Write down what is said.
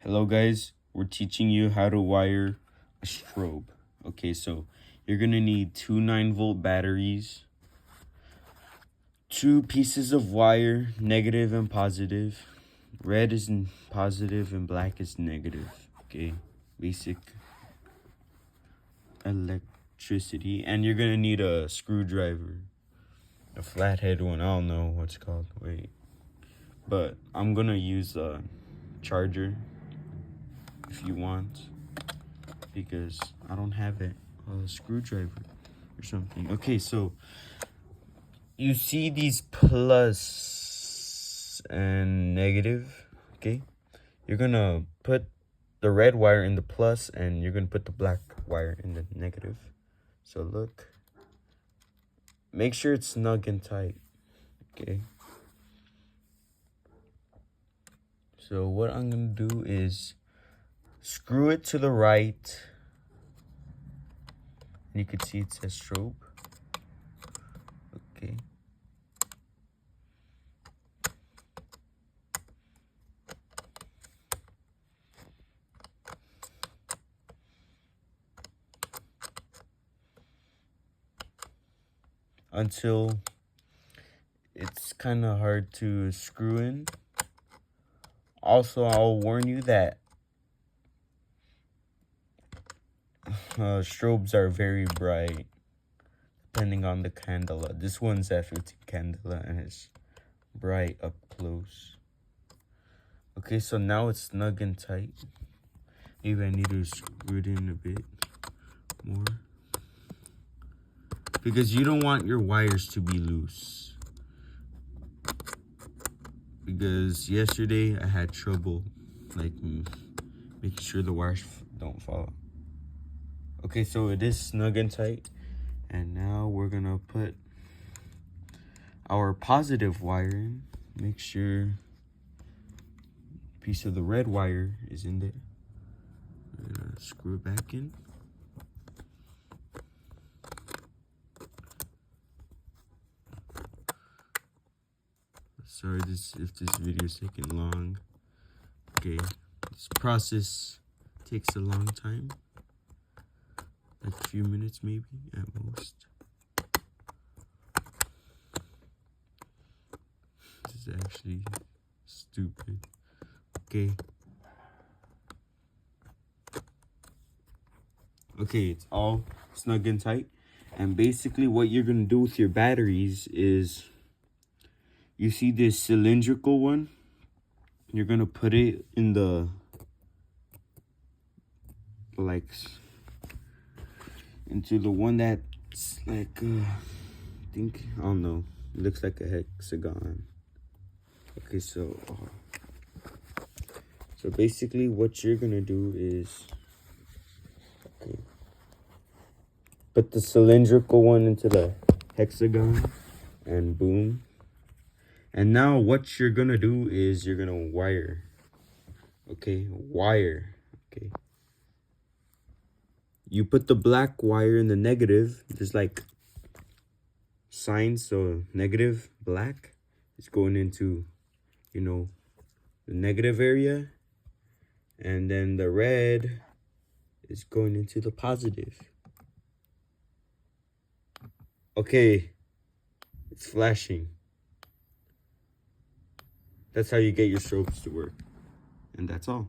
Hello guys, we're teaching you how to wire a strobe. Okay, so you're gonna need two 9-volt batteries, two pieces of wire, negative and positive. Red is positive and black is negative. Okay, basic electricity. And you're gonna need a screwdriver, a flathead one. I don't know what's called. Wait, but I'm gonna use a charger if you want, because I don't have a screwdriver or something. Okay, so you see these plus and negative. Okay, you're gonna put the red wire in the plus and you're gonna put the black wire in the negative. So look, make sure it's snug and tight. Okay, so what I'm gonna do is screw it to the right. And you can see it says strobe. Okay. Until it's kind of hard to screw in. Also, I'll warn you that strobes are very bright, depending on the candela. This one's at 15 candela and it's bright up close. Okay, so now it's snug and tight. Maybe I need to screw it in a bit more, because you don't want your wires to be loose. Because yesterday I had trouble making sure the wires don't fall. Okay, so it is snug and tight. And now we're gonna put our positive wire in. Make sure a piece of the red wire is in there. We're gonna screw it back in. Sorry if this video is taking long. Okay, this process takes a long time. Like a few minutes maybe at most. This is actually stupid. Okay. Okay, it's all snug and tight. And basically what you're gonna do with your batteries is, you see this cylindrical one? You're gonna put it in the, like, into the one that's like, I don't know, it looks like a hexagon. Okay, so basically what you're gonna do is, okay, put the cylindrical one into the hexagon, and boom. And now what you're gonna do is you're gonna wire. Okay, wire. Okay, you put the black wire in the negative. There's like signs, so negative black is going into, you know, the negative area, and then the red is going into the positive. Okay, it's flashing. That's how you get your strobes to work, and that's all.